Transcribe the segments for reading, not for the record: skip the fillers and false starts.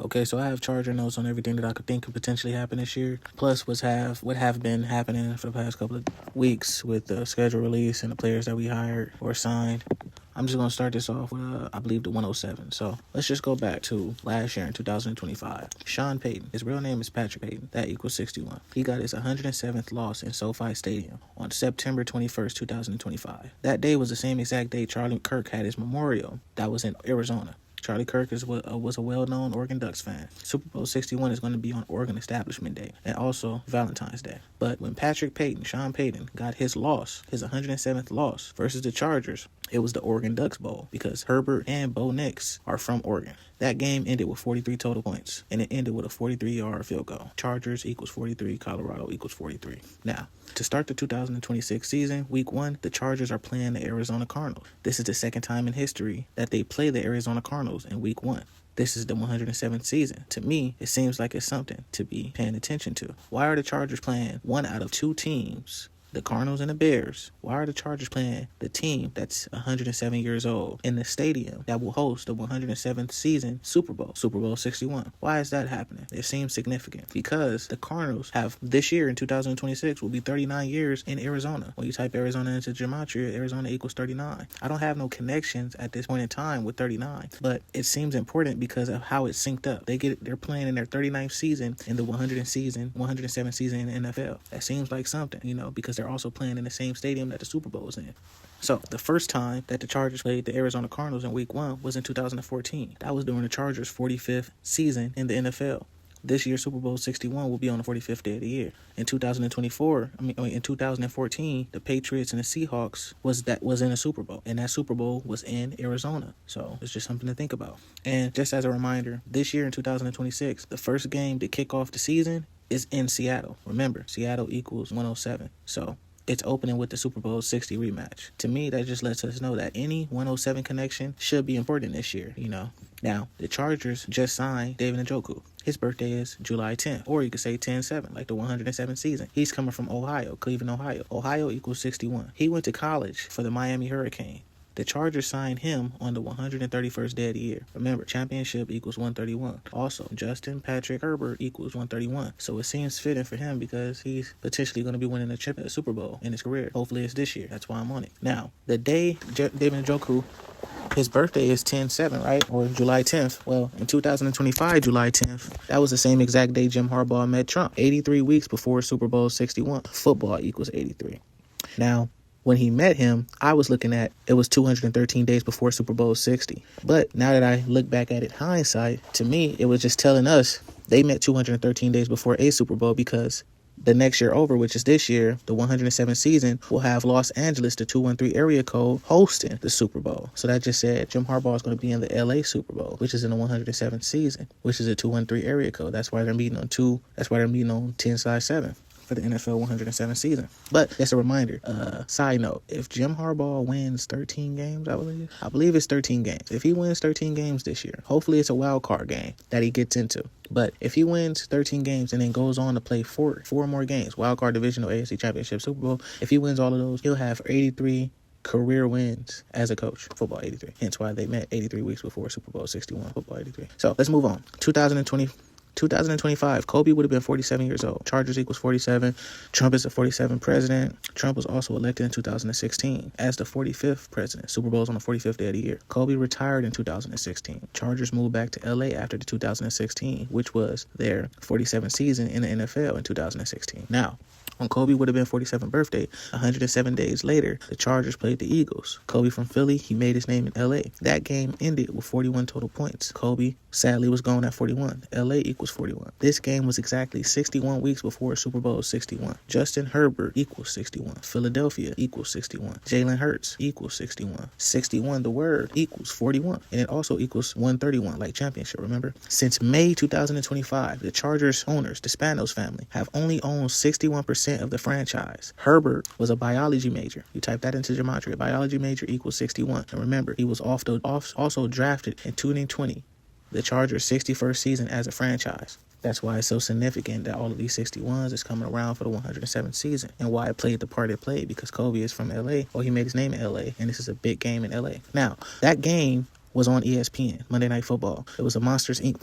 Okay, so I have Charger notes on everything that I could think could potentially happen this year, plus what have been happening for the past couple of weeks with the schedule release and the players that we hired or signed. I'm just going to start this off with, I believe, the 107. So let's just go back to last year in 2025. Sean Payton, his real name is Patrick Payton. That equals 61. He got his 107th loss in SoFi Stadium on September 21st, 2025. That day was the same exact day Charlie Kirk had his memorial. That was in Arizona. Charlie Kirk was a well-known Oregon Ducks fan. Super Bowl 61 is going to be on Oregon Establishment Day and also Valentine's Day. But when Sean Payton, got his 107th loss versus the Chargers, it was the Oregon Ducks Bowl because Herbert and Bo Nix are from Oregon. That game ended with 43 total points, and it ended with a 43-yard field goal. Chargers equals 43, Colorado equals 43. Now, to start the 2026 season, Week 1, the Chargers are playing the Arizona Cardinals. This is the second time in history that they play the Arizona Cardinals in Week 1. This is the 107th season. To me, it seems like it's something to be paying attention to. Why are the Chargers playing one out of two teams, the Cardinals and the Bears? Why are the Chargers playing the team that's 107 years old in the stadium that will host the 107th season Super Bowl 61? Why is that happening? It seems significant because the Cardinals have this year in 2026 will be 39 years in Arizona. When you type Arizona into gematria, Arizona equals 39. I don't have no connections at this point in time with 39, but it seems important because of how it's synced up. They're playing in their 39th season in the 107th season in the NFL. That seems like something, because they're also playing in the same stadium that the Super Bowl is in. So the first time that the Chargers played the Arizona Cardinals in Week 1 was in 2014. That was during the Chargers' 45th season in the NFL. This year, Super Bowl 61 will be on the 45th day of the year. In 2014, the Patriots and the Seahawks was in a Super Bowl, and that Super Bowl was in Arizona. So it's just something to think about. And just as a reminder, this year in 2026, the first game to kick off the season is in Seattle. Remember, Seattle equals 107. So it's opening with the Super Bowl 60 rematch. To me, that just lets us know that any 107 connection should be important this year, Now, the Chargers just signed David Njoku. His birthday is July 10th, or you could say 10-7, like the 107th season. He's coming from Ohio, Cleveland, Ohio. Ohio equals 61. He went to college for the Miami Hurricane. The Chargers signed him on the 131st day of the year. Remember, championship equals 131. Also, Justin Patrick Herbert equals 131. So it seems fitting for him because he's potentially going to be winning a Super Bowl in his career. Hopefully it's this year. That's why I'm on it. Now, the day David Njoku, his birthday is 10-7, right? Or July 10th. Well, in 2025, July 10th, that was the same exact day Jim Harbaugh met Trump. 83 weeks before Super Bowl 61. Football equals 83. Now, when he met him, I was looking at it was 213 days before Super Bowl 60. But now that I look back at it hindsight, to me, it was just telling us they met 213 days before a Super Bowl because the next year over, which is this year, the 107th season, will have Los Angeles, the 213 area code, hosting the Super Bowl. So that just said Jim Harbaugh is going to be in the LA Super Bowl, which is in the 107th season, which is a 213 area code. That's why they're meeting on 10/7. For the NFL 107 season. But that's a reminder. Side note, if Jim Harbaugh wins 13 games, I believe it's 13 games. If he wins 13 games this year, hopefully it's a wild card game that he gets into. But if he wins 13 games and then goes on to play four more games, wild card, divisional, AFC championship, Super Bowl, if he wins all of those, he'll have 83 career wins as a coach. Football 83. Hence why they met 83 weeks before Super Bowl 61. Football 83. So let's move on. 2025, Kobe would have been 47 years old. Chargers equals 47. Trump is the 47th president. Trump was also elected in 2016 as the 45th president. Super Bowl's on the 45th day of the year. Kobe retired in 2016. Chargers moved back to LA after the 2016, which was their 47th season in the NFL in 2016. Now, on Kobe would have been 47th birthday, 107 days later, the Chargers played the Eagles. Kobe from Philly, he made his name in LA. That game ended with 41 total points. Kobe sadly was gone at 41. LA equals 41. This game was exactly 61 weeks before Super Bowl 61. Justin Herbert equals 61. Philadelphia equals 61. Jalen Hurts equals 61. 61, the word, equals 41. And it also equals 131, like championship, remember? Since May 2025, the Chargers owners, the Spanos family, have only owned 61% of the franchise. Herbert was a biology major. You type that into gematria. Biology major equals 61. And remember, he was also drafted in 2020, the Chargers' 61st season as a franchise. That's why it's so significant that all of these 61s is coming around for the 107th season, and why it played the part it played, because Kobe is from LA, or he made his name in LA, and this is a big game in LA. Now, that game was on ESPN, Monday Night Football. It was a Monsters Inc.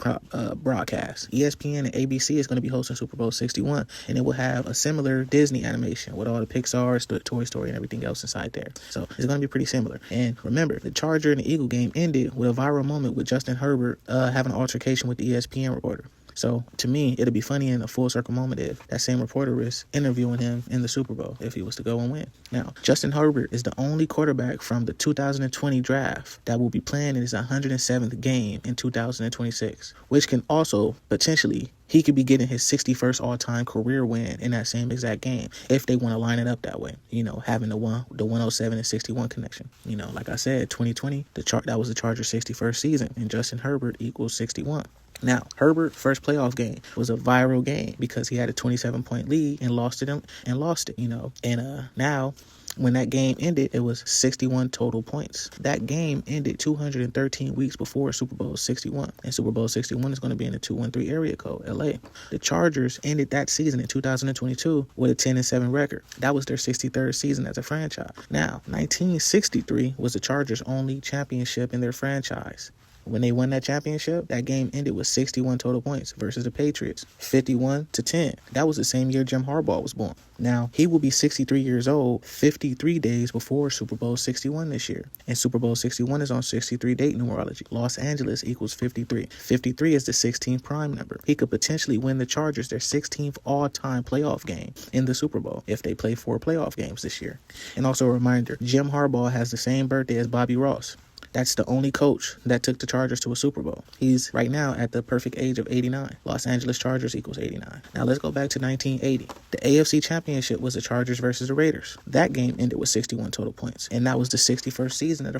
broadcast. ESPN and ABC is going to be hosting Super Bowl 61, and it will have a similar Disney animation with all the Pixar, Toy Story, and everything else inside there. So it's going to be pretty similar. And remember, the Charger and the Eagle game ended with a viral moment with Justin Herbert having an altercation with the ESPN reporter. So, to me, it'd be funny in a full circle moment if that same reporter is interviewing him in the Super Bowl if he was to go and win. Now, Justin Herbert is the only quarterback from the 2020 draft that will be playing in his 107th game in 2026, which can also potentially, he could be getting his 61st all-time career win in that same exact game if they want to line it up that way. You know, having the 107 and 61 connection. You know, like I said, 2020, that was the Chargers' 61st season, and Justin Herbert equals 61. Now, Herbert's first playoff game was a viral game because he had a 27-point lead and lost it, you know. And now, when that game ended, it was 61 total points. That game ended 213 weeks before Super Bowl 61. And Super Bowl 61 is going to be in the 213 area code, LA. The Chargers ended that season in 2022 with a 10-7 record. That was their 63rd season as a franchise. Now, 1963 was the Chargers' only championship in their franchise. When they won that championship, that game ended with 61 total points versus the Patriots, 51-10. That was the same year Jim Harbaugh was born. Now, he will be 63 years old 53 days before Super Bowl 61 this year. And Super Bowl 61 is on 63 date numerology. Los Angeles equals 53. 53 is the 16th prime number. He could potentially win the Chargers their 16th all-time playoff game in the Super Bowl if they play 4 playoff games this year. And also a reminder, Jim Harbaugh has the same birthday as Bobby Ross. That's the only coach that took the Chargers to a Super Bowl. He's right now at the perfect age of 89. Los Angeles Chargers equals 89. Now let's go back to 1980. The AFC Championship was the Chargers versus the Raiders. That game ended with 61 total points, and that was the 61st season of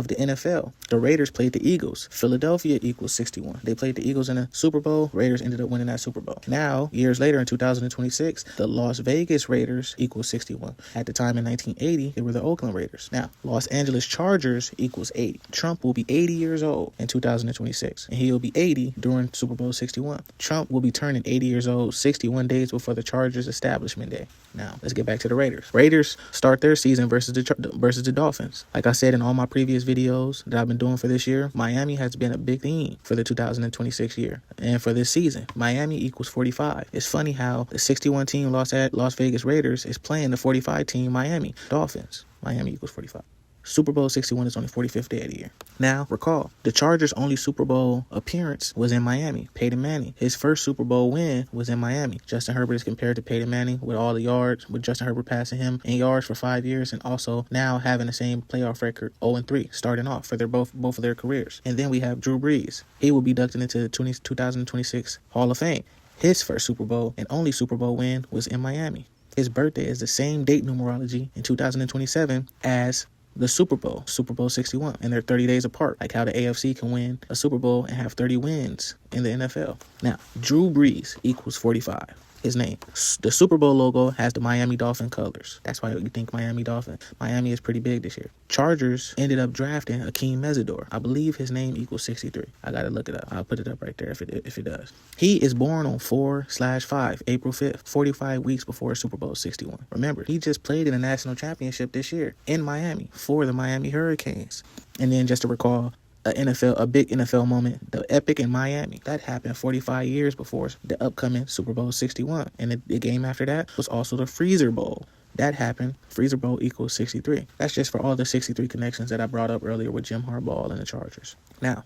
the NFL. The Raiders played the Eagles. Philadelphia equals 61. They played the Eagles in a Super Bowl. Raiders ended up winning that Super Bowl. Now, years later in 2026, the Las Vegas Raiders equals 61. At the time in 1980, they were the Oakland Raiders. Now, Los Angeles Chargers equals 80. Trump will be 80 years old in 2026, and he will be 80 during Super Bowl 61. Trump will be turning 80 years old 61 days before the Chargers establishment day. Now, let's get back to the Raiders. Raiders start their season versus the Dolphins. Like I said in all my previous videos that I've been doing for this year, Miami has been a big theme for the 2026 year. And for this season, Miami equals 45. It's funny how the 61 team Las Vegas Raiders is playing the 45 team Miami Dolphins. Miami equals 45. Super Bowl 61 is on the 45th day of the year. Now, recall, the Chargers' only Super Bowl appearance was in Miami. Peyton Manning, his first Super Bowl win was in Miami. Justin Herbert is compared to Peyton Manning with all the yards, with Justin Herbert passing him in yards for 5 years, and also now having the same playoff record, 0-3, starting off for both of their careers. And then we have Drew Brees. He will be inducted into the 2026 Hall of Fame. His first Super Bowl and only Super Bowl win was in Miami. His birthday is the same date numerology in 2027 as the Super Bowl 61, and they're 30 days apart, like how the AFC can win a Super Bowl and have 30 wins in the NFL. Now, Drew Brees equals 45. His name. The Super Bowl logo has the Miami Dolphin colors. That's why you think Miami Dolphin. Miami is pretty big this year. Chargers ended up drafting Akeem Mesidor. I believe his name equals 63. I gotta look it up. I'll put it up right there if it does. He is born on 4/5, April 5th, 45 weeks before Super Bowl 61. Remember, he just played in the national championship this year in Miami for the Miami Hurricanes. And then just to recall, a big NFL moment, the Epic in Miami. That happened 45 years before the upcoming Super Bowl 61. And the game after that was also the Freezer Bowl. That happened. Freezer Bowl equals 63. That's just for all the 63 connections that I brought up earlier with Jim Harbaugh and the Chargers. Now,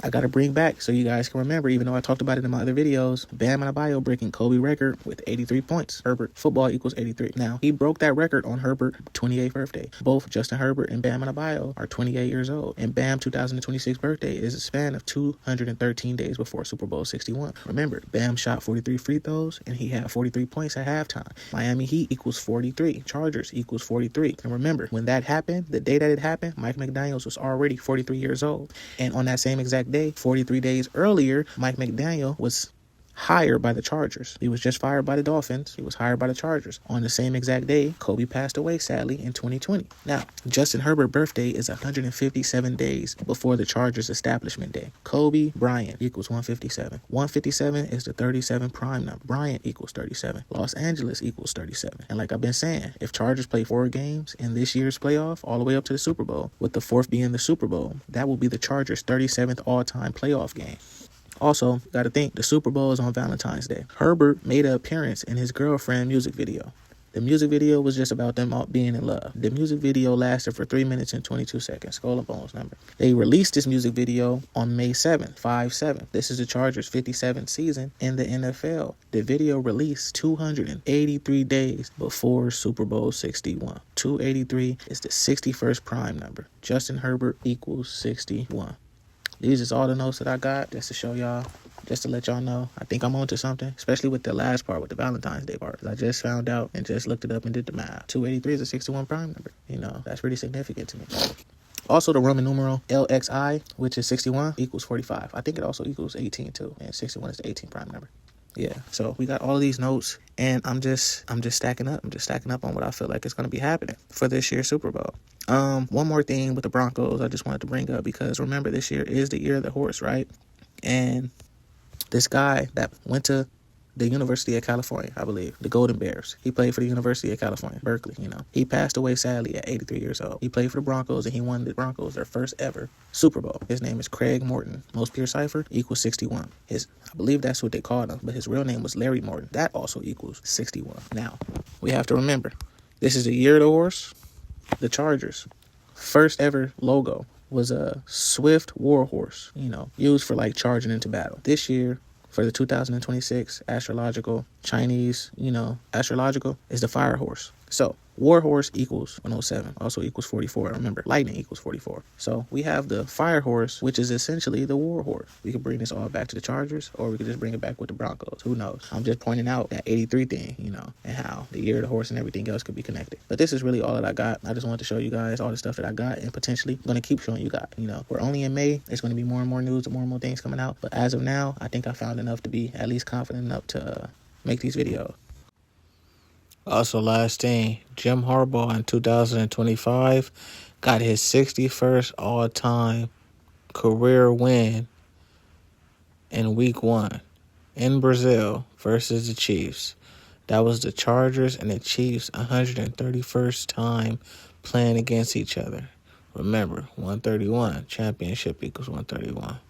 I got to bring back so you guys can remember, even though I talked about it in my other videos, Bam Adebayo breaking Kobe record with 83 points. Herbert, football equals 83. Now, he broke that record on Herbert's 28th birthday. Both Justin Herbert and Bam Adebayo are 28 years old. And Bam's 2026 birthday is a span of 213 days before Super Bowl 61. Remember, Bam shot 43 free throws, and he had 43 points at halftime. Miami Heat equals 43. Chargers equals 43. And remember, when that happened, the day that it happened, Mike McDaniels was already 43 years old. And on that same exact day, 43 days earlier, Mike McDaniel was hired by the Chargers. He was just fired by the Dolphins. He was hired by the Chargers. On the same exact day, Kobe passed away, sadly, in 2020. Now, Justin Herbert's birthday is 157 days before the Chargers' establishment day. Kobe Bryant equals 157. 157 is the 37 prime number. Bryant equals 37. Los Angeles equals 37. And like I've been saying, if Chargers play 4 games in this year's playoff, all the way up to the Super Bowl, with the 4th being the Super Bowl, that will be the Chargers' 37th all-time playoff game. Also, got to think, the Super Bowl is on Valentine's Day. Herbert made an appearance in his girlfriend music video. The music video was just about them all being in love. The music video lasted for 3 minutes and 22 seconds. Skull and Bones number. They released this music video on May 7th, 5/7. This is the Chargers' 57th season in the NFL. The video released 283 days before Super Bowl 61. 283 is the 61st prime number. Justin Herbert equals 61. These is all the notes that I got just to show y'all, just to let y'all know. I think I'm onto something, especially with the last part, with the Valentine's Day part. I just found out and just looked it up and did the math. 283 is a 61 prime number. You know, that's pretty significant to me. Also, the Roman numeral LXI, which is 61, equals 45. I think it also equals 18 too, and 61 is the 18 prime number. Yeah, so we got all of these notes, and I'm just stacking up. I'm just stacking up on what I feel like is going to be happening for this year's Super Bowl. One more thing with the Broncos I just wanted to bring up, because remember, this year is the year of the horse, right? And this guy that went to the University of California, I believe, the Golden Bears. He played for the University of California, Berkeley, you know. He passed away, sadly, at 83 years old. He played for the Broncos, and he won the Broncos their first ever Super Bowl. His name is Craig Morton. Most pure cipher equals 61. I believe that's what they called him, but his real name was Larry Morton. That also equals 61. Now, we have to remember, this is the year of the horse. The Chargers' first ever logo was a swift war horse, you know, used for like charging into battle. This year, for the 2026 astrological, Chinese, astrological, is the fire horse. So, war horse equals 107, also equals 44. Remember, lightning equals 44. So, we have the fire horse, which is essentially the war horse. We could bring this all back to the Chargers, or we could just bring it back with the Broncos. Who knows? I'm just pointing out that 83 thing, and how the year of the horse and everything else could be connected. But this is really all that I got. I just wanted to show you guys all the stuff that I got, and potentially going to keep showing you guys. We're only in May. There's going to be more and more news and more things coming out. But as of now, I think I found enough to be at least confident enough to make these videos. Also, last thing, Jim Harbaugh in 2025 got his 61st all-time career win in Week 1 in Brazil versus the Chiefs. That was the Chargers and the Chiefs' 131st time playing against each other. Remember, 131, championship equals 131.